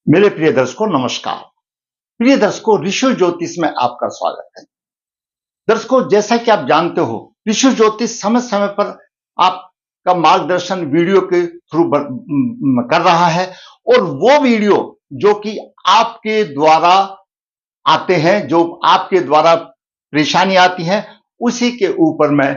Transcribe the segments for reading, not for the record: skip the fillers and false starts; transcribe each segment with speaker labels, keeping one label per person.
Speaker 1: मेरे प्रिय दर्शकों नमस्कार। प्रिय दर्शकों, ऋषि ज्योतिष में आपका स्वागत है। दर्शकों, जैसा कि आप जानते हो, ऋषि ज्योतिष समय समय पर आपका मार्गदर्शन वीडियो के थ्रू कर रहा है और वो वीडियो जो कि आपके द्वारा आते हैं, जो आपके द्वारा परेशानी आती है, उसी के ऊपर मैं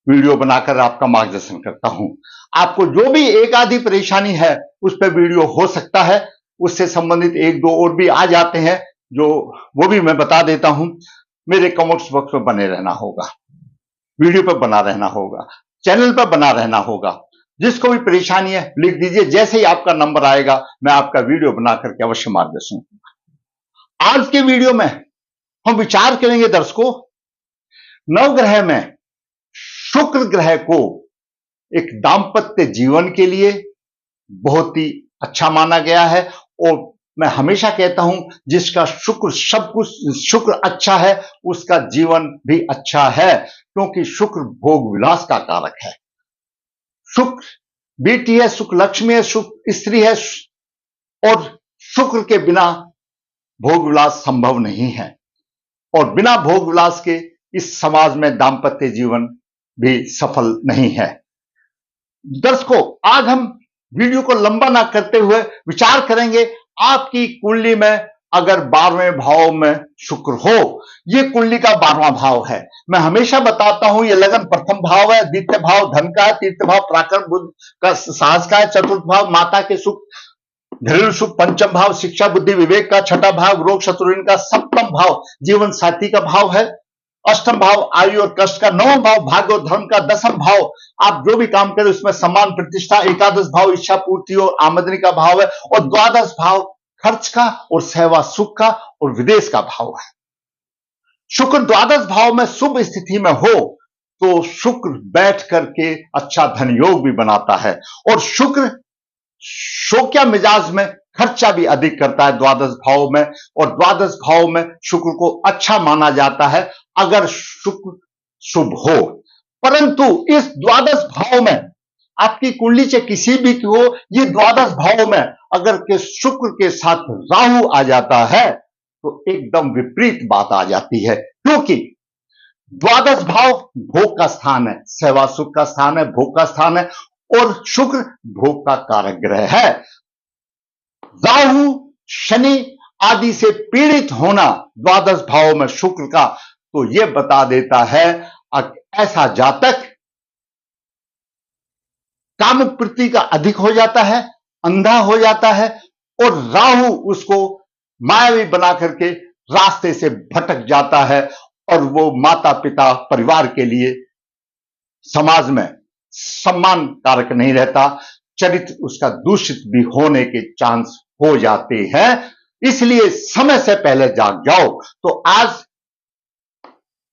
Speaker 1: वीडियो बनाकर आपका मार्गदर्शन करता हूं। आपको जो भी एक आधी परेशानी है उस पर वीडियो हो सकता है, उससे संबंधित एक दो और भी आ जाते हैं जो वो भी मैं बता देता हूं। मेरे कमेंट्स बॉक्स में बने रहना होगा, वीडियो पर बना रहना होगा, चैनल पर बना रहना होगा। जिसको भी परेशानी है लिख दीजिए, जैसे ही आपका नंबर आएगा मैं आपका वीडियो बना करके अवश्य मार्गदर्शन करूंगा। आज के वीडियो में हम विचार करेंगे दर्शकों, नवग्रह में शुक्र ग्रह को एक दाम्पत्य जीवन के लिए बहुत ही अच्छा माना गया है। और मैं हमेशा कहता हूं, जिसका शुक्र सब कुछ शुक्र अच्छा है उसका जीवन भी अच्छा है, क्योंकि शुक्र भोग विलास का कारक है। शुक्र बेटी है, शुक्र लक्ष्मी है, शुक्र स्त्री है और शुक्र के बिना भोग विलास संभव नहीं है और बिना भोग विलास के इस समाज में दाम्पत्य जीवन भी सफल नहीं है। दर्शकों, आज हम वीडियो को लंबा ना करते हुए विचार करेंगे, आपकी कुंडली में अगर 12वें भाव में शुक्र हो, ये कुंडली का 12वां भाव है। मैं हमेशा बताता हूं, ये लगन प्रथम भाव है, द्वितीय भाव धन का है, तृतीय भाव पराक्रम बुद्ध का साहस का है, चतुर्थ भाव माता के सुख घरेलू सुख, पंचम भाव शिक्षा बुद्धि विवेक का, छठा भाव रोग शत्रुन का, सप्तम भाव जीवन साथी का भाव है, अष्टम भाव आयु और कष्ट का, नवम भाव भाग्य और धर्म का, दसम भाव आप जो भी काम करें उसमें सम्मान प्रतिष्ठा, एकादश भाव इच्छा पूर्ति और आमदनी का भाव है और द्वादश भाव खर्च का और सेवा सुख का और विदेश का भाव है। शुक्र द्वादश भाव में शुभ स्थिति में हो तो शुक्र बैठ करके अच्छा धन योग भी बनाता है और शुक्र शोक्या मिजाज में खर्चा भी अधिक करता है द्वादश भाव में, और द्वादश भाव में शुक्र को अच्छा माना जाता है अगर शुक्र शुभ हो। परंतु इस द्वादश भाव में आपकी कुंडली से किसी भी की हो, ये द्वादश भाव में अगर के शुक्र के साथ राहु आ जाता है तो एकदम विपरीत बात आ जाती है, क्योंकि द्वादश भाव भोग का स्थान है, सेवा सुख का स्थान है, भोग का स्थान है और शुक्र भोग का कारक ग्रह है। राहु शनि आदि से पीड़ित होना द्वादश भाव में शुक्र का, तो यह बता देता है ऐसा जातक काम प्रति का अधिक हो जाता है, अंधा हो जाता है और राहु उसको मायावी बना करके रास्ते से भटक जाता है और वो माता पिता परिवार के लिए समाज में सम्मान कारक नहीं रहता, चरित्र उसका दूषित भी होने के चांस हो जाते हैं। इसलिए समय से पहले जाग जाओ। तो आज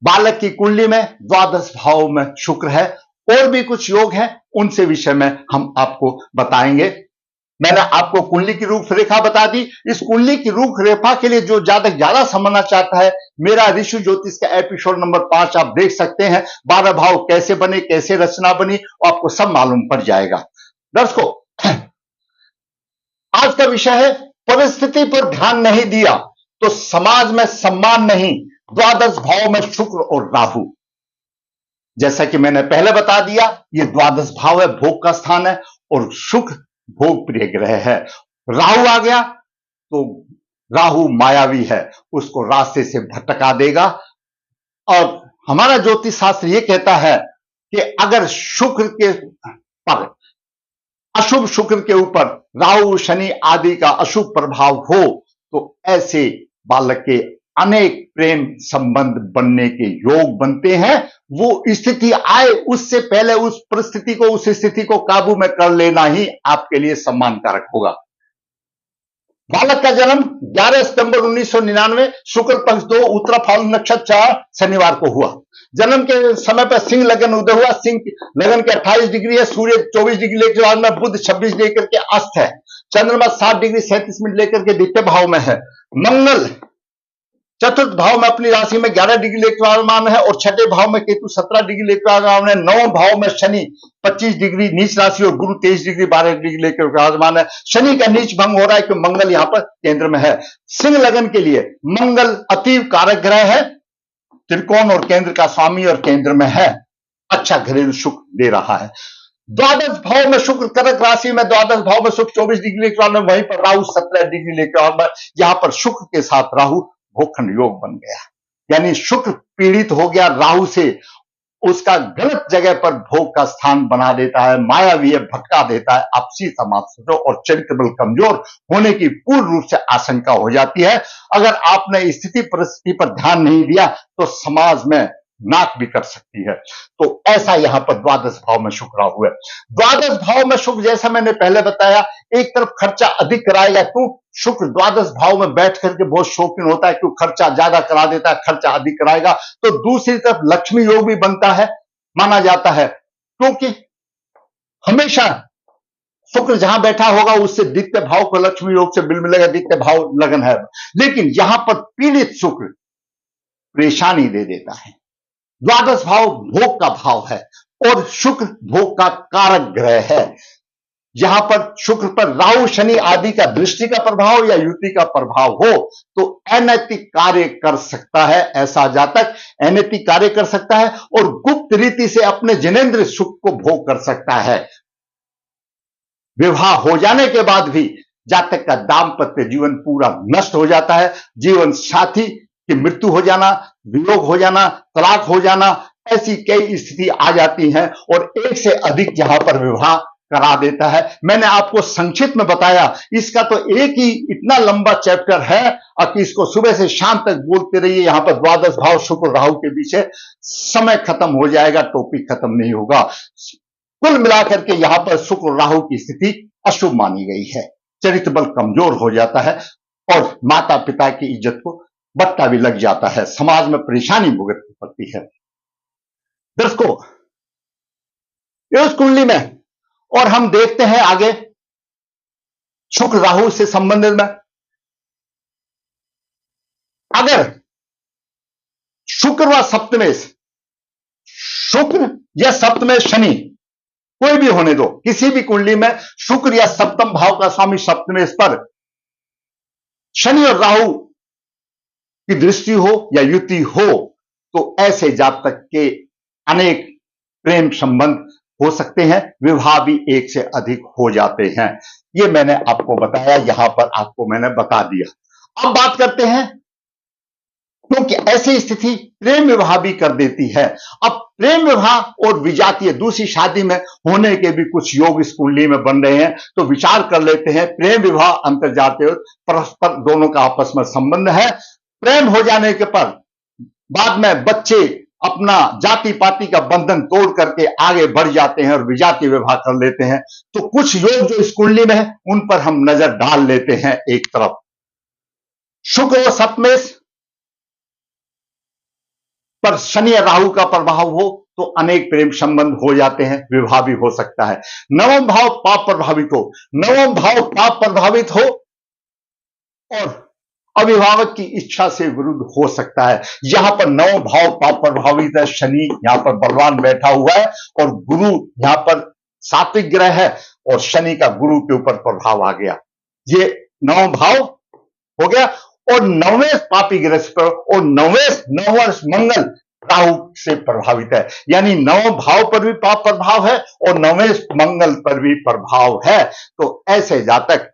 Speaker 1: बालक की कुंडली में द्वादश भाव में शुक्र है, और भी कुछ योग हैं, उनसे विषय में हम आपको बताएंगे। मैंने आपको कुंडली की रूपरेखा बता दी। इस कुंडली की रूपरेखा के लिए जो जातक ज्यादा समझना चाहता है, मेरा ऋषि ज्योतिष का एपिसोड नंबर 5 आप देख सकते हैं। 12 भाव कैसे बने, कैसे रचना बनी, आपको सब मालूम पड़ जाएगा। दर्शकों, आज का विषय है परिस्थिति पर ध्यान नहीं दिया तो समाज में सम्मान नहीं, द्वादश भाव में शुक्र और राहु। जैसा कि मैंने पहले बता दिया, यह द्वादश भाव है, भोग का स्थान है और शुक्र भोग प्रिय ग्रह है। राहु आ गया तो राहु मायावी है, उसको रास्ते से भटका देगा। और हमारा ज्योतिष शास्त्र यह कहता है कि अगर शुक्र के पर अशुभ शुक्र के ऊपर राहु शनि आदि का अशुभ प्रभाव हो तो ऐसे बालक के अनेक प्रेम संबंध बनने के योग बनते हैं। वो स्थिति आए उससे पहले उस परिस्थिति को, उस स्थिति को काबू में कर लेना ही आपके लिए सम्मान कारक होगा। बालक का जन्म 11 सितंबर 1999 शुक्ल पक्ष 2 उत्तरा फाल्गुन नक्षत्र 4 शनिवार को हुआ। जन्म के समय पर सिंह लगन उदय हुआ। सिंह लगन के 28 डिग्री है, सूर्य 24 डिग्री लेकर बाद में बुध 26 लेकर के अस्त है, चंद्रमा 7 डिग्री 37 मिनट लेकर के द्वितीय भाव में है, मंगल चतुर्थ भाव में अपनी राशि में 11 डिग्री लेकर विराजमान है और छठे भाव में केतु 17 डिग्री लेकर विराजमान है। नौवें भाव में शनि 25 डिग्री नीच राशि और गुरु 23 डिग्री 12 डिग्री लेकर विराजमान है। शनि का नीच भंग हो रहा है कि मंगल यहां पर केंद्र में है। सिंह लगन के लिए मंगल अतीव कारक ग्रह है, त्रिकोण और केंद्र का स्वामी और केंद्र में है, अच्छा घरेलू सुख दे रहा है। द्वादश भाव में शुक्र कर्क राशि में, द्वादश भाव में शुक्र 24 डिग्री लेकर, वहीं पर राहु 17 डिग्री लेकर, यहां पर शुक्र के साथ राहु भूखंड योग बन गया, यानी शुक्र पीड़ित हो गया राहु से, उसका गलत जगह पर भोग का स्थान बना देता है, मायावी भटका देता है, आपसी समाज और चरित्र बल कमजोर होने की पूर्ण रूप से आशंका हो जाती है। अगर आपने स्थिति परिस्थिति पर ध्यान नहीं दिया तो समाज में नाक भी कर सकती है। तो ऐसा यहां पर द्वादश भाव में शुक्र राहु है। द्वादश भाव में शुक्र, जैसा मैंने पहले बताया, एक तरफ खर्चा अधिक कराएगा, क्यों? शुक्र द्वादश भाव में बैठ करके बहुत शौकीन होता है, क्यों? खर्चा ज्यादा करा देता है, खर्चा अधिक कराएगा। तो दूसरी तरफ लक्ष्मी योग भी बनता है, माना जाता है, क्योंकि हमेशा शुक्र जहां बैठा होगा उससे द्वितीय भाव को लक्ष्मी योग से बिल मिलेगा, द्वितीय भाव लगन है। लेकिन यहां पर पीड़ित शुक्र परेशानी दे देता है। द्वादश भाव भोग का भाव है और शुक्र भोग का कारक ग्रह है। यहां पर शुक्र पर राहु शनि आदि का दृष्टि का प्रभाव या युति का प्रभाव हो तो अनैतिक कार्य कर सकता है। ऐसा जातक अनैतिक कार्य कर सकता है और गुप्त रीति से अपने जिनेंद्र सुख को भोग कर सकता है। विवाह हो जाने के बाद भी जातक का दाम्पत्य जीवन पूरा नष्ट हो जाता है। जीवन साथी की मृत्यु हो जाना, वियोग हो जाना, तलाक हो जाना, ऐसी कई स्थिति आ जाती हैं और एक से अधिक यहां पर विवाह करा देता है। मैंने आपको संक्षिप्त में बताया, इसका तो एक ही इतना लंबा चैप्टर है कि इसको सुबह से शाम तक बोलते रहिए। यहां पर द्वादश भाव शुक्र राहु के पीछे समय खत्म हो जाएगा, टॉपिक खत्म नहीं होगा। कुल मिलाकर के यहां पर शुक्र राहु की स्थिति अशुभ मानी गई है, चरित्र बल कमजोर हो जाता है और माता पिता की इज्जत को बट्टा भी लग जाता है, समाज में परेशानी भुगतनी पड़ती है। दर्शकों, इस कुंडली में और हम देखते हैं आगे शुक्र राहु से संबंधित में, अगर शुक्र व सप्तमेश, शुक्र या सप्तमेश शनि, कोई भी होने दो, किसी भी कुंडली में शुक्र या सप्तम भाव का स्वामी सप्तमेश पर शनि और राहु की दृष्टि हो या युति हो तो ऐसे जातक के अनेक प्रेम संबंध हो सकते हैं, विवाह भी एक से अधिक हो जाते हैं। ये मैंने आपको बताया, यहां पर आपको मैंने बता दिया। अब बात करते हैं, क्योंकि ऐसी स्थिति प्रेम विवाह भी कर देती है। अब प्रेम विवाह और विजातीय दूसरी शादी में होने के भी कुछ योग इस कुंडली में बन रहे हैं, तो विचार कर लेते हैं। प्रेम विवाह अंतर्जातीय परस्पर दोनों का आपस में संबंध है। प्रेम हो जाने के पर बाद में बच्चे अपना जाति पाति का बंधन तोड़ करके आगे बढ़ जाते हैं और विजातीय विवाह कर लेते हैं। तो कुछ योग जो इस कुंडली में है उन पर हम नजर डाल लेते हैं। एक तरफ शुक्र व सप्तमेश पर शनि या राहु का प्रभाव हो तो अनेक प्रेम संबंध हो जाते हैं, विवाह भी हो सकता है। नवम भाव पाप प्रभावित हो, नवम भाव पाप प्रभावित हो और अभिभावक की इच्छा से विरुद्ध हो सकता है। यहां पर नवम भाव पाप प्रभावित है, शनि यहां पर बलवान बैठा हुआ है और गुरु यहां पर सात्विक ग्रह है और शनि का गुरु के ऊपर प्रभाव आ गया। ये नवम भाव हो गया और नवेश पापी ग्रह पर और नववर्ष मंगल राहु से प्रभावित है, यानी नव भाव पर भी पाप प्रभाव है और नवेश मंगल पर भी प्रभाव है। तो ऐसे जातक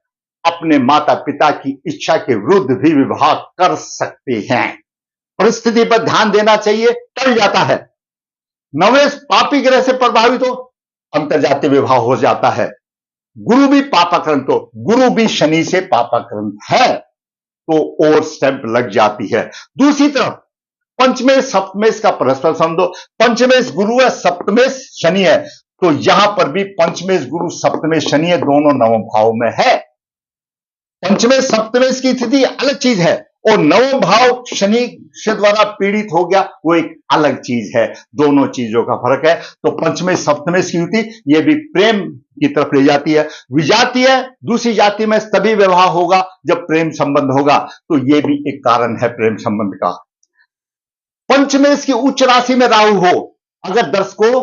Speaker 1: अपने माता पिता की इच्छा के विरुद्ध भी विवाह कर सकते हैं। परिस्थिति पर ध्यान देना चाहिए, टल जाता है। नवेश पापी ग्रह से प्रभावित हो अंतर्जातीय विवाह हो जाता है। गुरु भी पापाक्रंत हो, गुरु भी शनि से पापाक्रंत है तो और स्टैंप लग जाती है। दूसरी तरफ पंचमेश सप्तमेश का परस्पर संबंध, पंचमेश गुरु है, सप्तमेश शनि है, तो यहां पर भी पंचमेश गुरु सप्तमेश शनि है, दोनों नवम भाव में है। पंचमेश सप्तमेश की स्थिति अलग चीज है और नवम भाव शनि से द्वारा पीड़ित हो गया, वो एक अलग चीज है, दोनों चीजों का फर्क है। तो पंचमेश सप्तमेश की युति ये भी प्रेम की तरफ ले जाती है। विजातीय दूसरी जाति में तभी विवाह होगा जब प्रेम संबंध होगा, तो ये भी एक कारण है प्रेम संबंध का। पंचमेश की उच्च राशि में राहु हो, अगर दर्शकों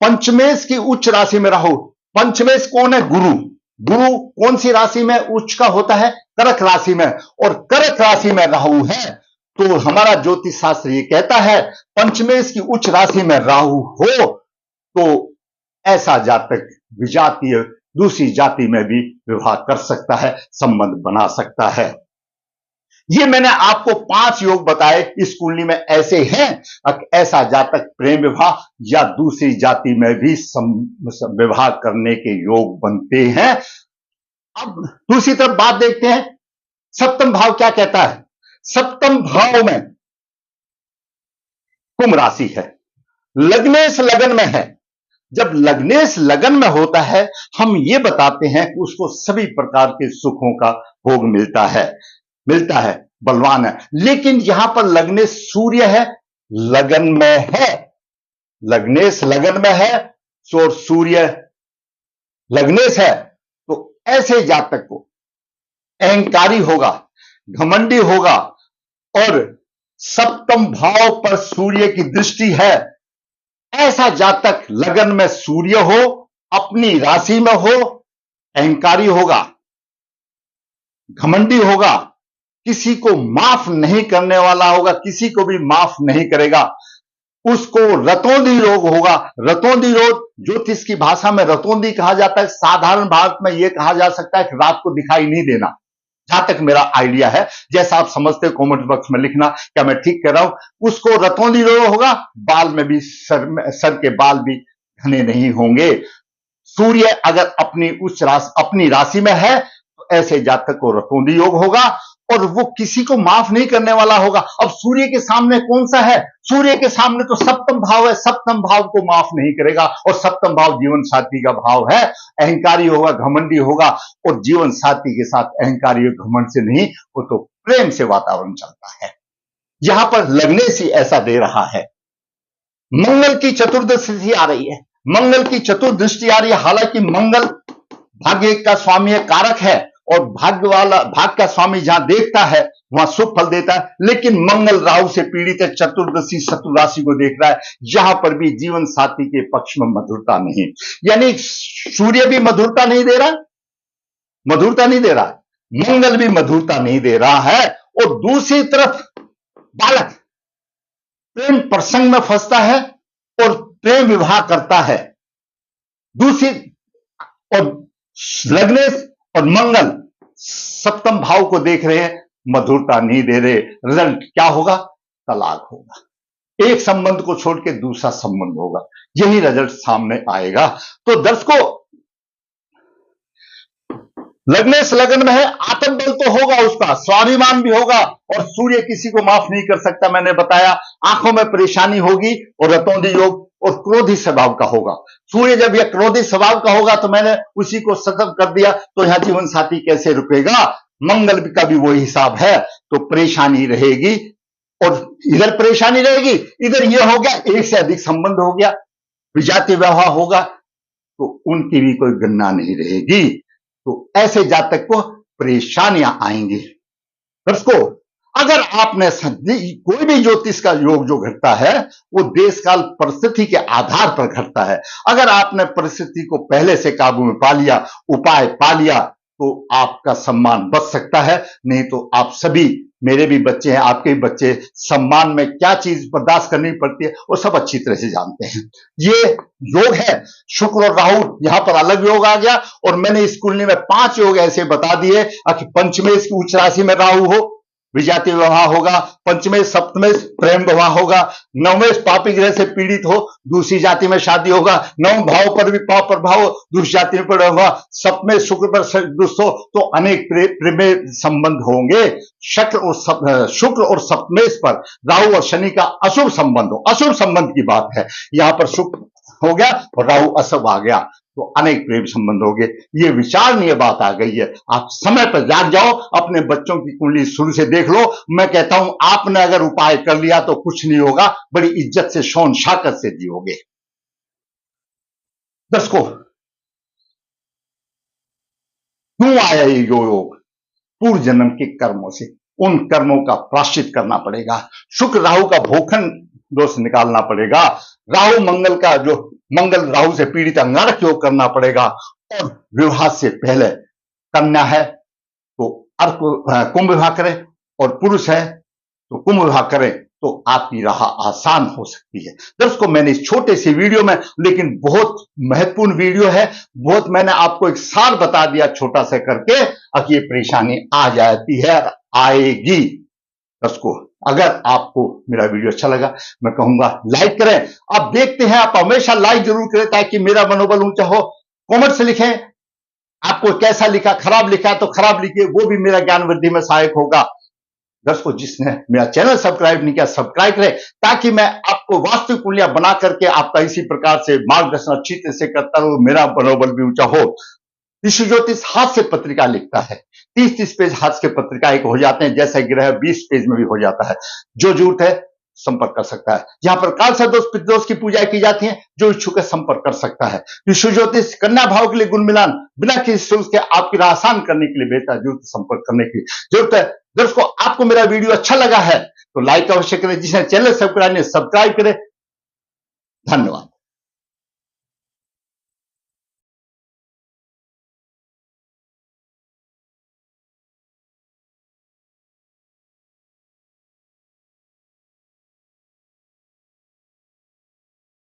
Speaker 1: पंचमेश की उच्च राशि में राहु, पंचमेश कौन है? गुरु। गुरु कौन सी राशि में उच्च का होता है? कर्क राशि में, और कर्क राशि में राहु है, तो हमारा ज्योतिष शास्त्र ये कहता है पंचमेश की उच्च राशि में राहु हो तो ऐसा जातक विजातीय दूसरी जाति में भी विवाह कर सकता है, संबंध बना सकता है। ये मैंने आपको 5 योग बताए, इस कुंडली में ऐसे हैं, ऐसा जातक प्रेम विवाह या दूसरी जाति में भी विवाह करने के योग बनते हैं। अब दूसरी तरफ बात देखते हैं, सप्तम भाव क्या कहता है? सप्तम भाव में कुंभ राशि है, लग्नेश लगन में है। जब लग्नेश लगन में होता है, हम ये बताते हैं कि उसको सभी प्रकार के सुखों का भोग मिलता है, बलवान है। लेकिन यहां पर लग्नेश सूर्य है, लगन में है, लग्नेश लगन में है, और सूर्य लग्नेश है, तो ऐसे जातक को अहंकारी होगा, घमंडी होगा, और सप्तम भाव पर सूर्य की दृष्टि है। ऐसा जातक लगन में सूर्य हो, अपनी राशि में हो, अहंकारी होगा, घमंडी होगा, किसी को माफ नहीं करने वाला होगा, किसी को भी माफ नहीं करेगा, उसको रतौंधी रोग होगा। रतौंधी रोग ज्योतिष की भाषा में रतौंधी कहा जाता है, साधारण भारत में यह कहा जा सकता है कि रात को दिखाई नहीं देना, जहां तक मेरा आइडिया है। जैसा आप समझते हो कमेंट बॉक्स में लिखना, क्या मैं ठीक कह रहा हूं? उसको रतौंधी रोग होगा, बाल में भी सर के बाल भी घने नहीं होंगे। सूर्य अगर अपनी राशि में है तो ऐसे जातक को रतौंधी योग होगा, और वो किसी को माफ नहीं करने वाला होगा। अब सूर्य के सामने कौन सा है? सूर्य के सामने तो सप्तम भाव है, सप्तम भाव को माफ नहीं करेगा, और सप्तम भाव जीवन साथी का भाव है। अहंकारी होगा, घमंडी होगा, और जीवन साथी के साथ अहंकारी और घमंड से नहीं, वो तो प्रेम से वातावरण चलता है। यहां पर लग्नेश ही ऐसा दे रहा है। मंगल की चतुर्दशी आ रही है, मंगल की चतुर्दृष्टि आ रही है। हालांकि मंगल भाग्य का स्वामी कारक है, और भाग्य का स्वामी जहां देखता है वहां शुभ फल देता है, लेकिन मंगल राहु से पीड़ित है, चतुर्दशी शत्रु राशि को देख रहा है। यहां पर भी जीवन साथी के पक्ष में मधुरता नहीं, यानी सूर्य भी मधुरता नहीं दे रहा, मंगल भी मधुरता नहीं दे रहा है, और दूसरी तरफ बालक प्रेम प्रसंग में फंसता है और प्रेम विवाह करता है। और लग्नेश और मंगल सप्तम भाव को देख रहे हैं, मधुरता नहीं दे रहे। रिजल्ट क्या होगा? तलाक होगा, एक संबंध को छोड़ के दूसरा संबंध होगा, यही रिजल्ट सामने आएगा। तो दर्शकों, लग्नेश लगन में है, आत्मबल तो होगा, उसका स्वाभिमान भी होगा, और सूर्य किसी को माफ नहीं कर सकता। मैंने बताया आंखों में परेशानी होगी, और रतौंधी योग और क्रोधी स्वभाव का होगा। सूर्य जब यह क्रोधी स्वभाव का होगा तो मैंने उसी को सतर्क कर दिया, तो यहां जीवन साथी कैसे रुकेगा? मंगल का भी वही हिसाब है, तो परेशानी रहेगी, और इधर परेशानी रहेगी, इधर यह हो गया, एक से अधिक संबंध हो गया, विजातीय व्यवहार होगा, तो उनकी भी कोई गणना नहीं रहेगी। तो ऐसे जातक को परेशानियां आएंगी। दर्शकों, अगर आपने कोई भी ज्योतिष का योग जो घटता है वो देश काल परिस्थिति के आधार पर घटता है। अगर आपने परिस्थिति को पहले से काबू में पा लिया, उपाय पा लिया, तो आपका सम्मान बच सकता है। नहीं तो आप सभी, मेरे भी बच्चे हैं, आपके भी बच्चे, सम्मान में क्या चीज बर्दाश्त करनी पड़ती है वो सब अच्छी तरह से जानते हैं। ये योग है शुक्र और राहु, यहां पर अलग योग आ गया। और मैंने इस कुंडली में 5 योग ऐसे बता दिए कि पंचमेश की उच्च राशि में राहु हो, विजातीय विवाह होगा, पंचमेश सप्तमेश प्रेम विवाह होगा, नवमेश पापी ग्रह से पीड़ित हो, दूसरी जाति में शादी होगा, नवम भाव पर भी पाप प्रभाव हो, दूसरी जाति में पड़ा हुआ, सप्तमेश शुक्र पर दुष्ट हो, तो अनेक प्रेम संबंध होंगे। शुक्र और सप्तमेश पर राहु और शनि का अशुभ संबंध हो, अशुभ संबंध की बात है। यहां पर शुक्र हो गया और राहु अशुभ आ गया, तो अनेक प्रेम संबंध हो गए। ये विचारणीय बात आ गई है। आप समय पर जाग जाओ, अपने बच्चों की कुंडली शुरू से देख लो। मैं कहता हूं आपने अगर उपाय कर लिया तो कुछ नहीं होगा, बड़ी इज्जत से शौन शाकत से जियोगे। दर्शकों, क्यों आया ये योग? पूर्व जन्म के कर्मों से। उन कर्मों का प्राश्चित करना पड़ेगा। शुक्र राहु का भोखन दोष निकालना पड़ेगा। राहु मंगल का जो मंगल राहु से पीड़ित अंगारक योग करना पड़ेगा। और विवाह से पहले कन्या है तो अर्क कुंभ विवाह करें, और पुरुष है तो कुंभ विवाह करें, तो आपकी राह आसान हो सकती है। दर्शकों, मैंने इस छोटे से वीडियो में, लेकिन बहुत महत्वपूर्ण वीडियो है, बहुत मैंने आपको एक सार बता दिया छोटा सा करके, अब ये परेशानी आ जाती है, आएगी। दर्शकों, अगर आपको मेरा वीडियो अच्छा लगा, मैं कहूंगा लाइक करें। आप देखते हैं, आप हमेशा लाइक जरूर करें ताकि मेरा मनोबल ऊंचा हो। कमेंट से लिखें, आपको कैसा लिखा, खराब लिखा तो खराब लिखिए, वो भी मेरा ज्ञान वृद्धि में सहायक होगा। दर्शकों, जिसने मेरा चैनल सब्सक्राइब नहीं किया, सब्सक्राइब करें ताकि मैं आपको वास्तविक कुंडलियां बना करके आपका इसी प्रकार से मार्गदर्शन अच्छी तरह से करता रहूं, मेरा मनोबल भी ऊंचा हो। ऋषि ज्योतिष हाथ से पत्रिका लिखता है, 30-30 पेज हाथ के पत्रिका एक हो जाते हैं, जैसा ग्रह 20 पेज में भी हो जाता है। जो जरूरत है संपर्क कर सकता है। जहां पर काल सदोष पितृदोष की पूजा की जाती है, जो इच्छुक है संपर्क कर सकता है। ऋषि ज्योतिष कन्या भाव के लिए गुण मिलान बिना किसी शुल्क के आपकी राह आसान करने के लिए बेहतर, जरूरत संपर्क करने की जरूरत है। दोस्तों, आपको मेरा वीडियो अच्छा लगा है तो लाइक अवश्य करें, जिसने चैनल सब्सक्राइब करें। धन्यवाद।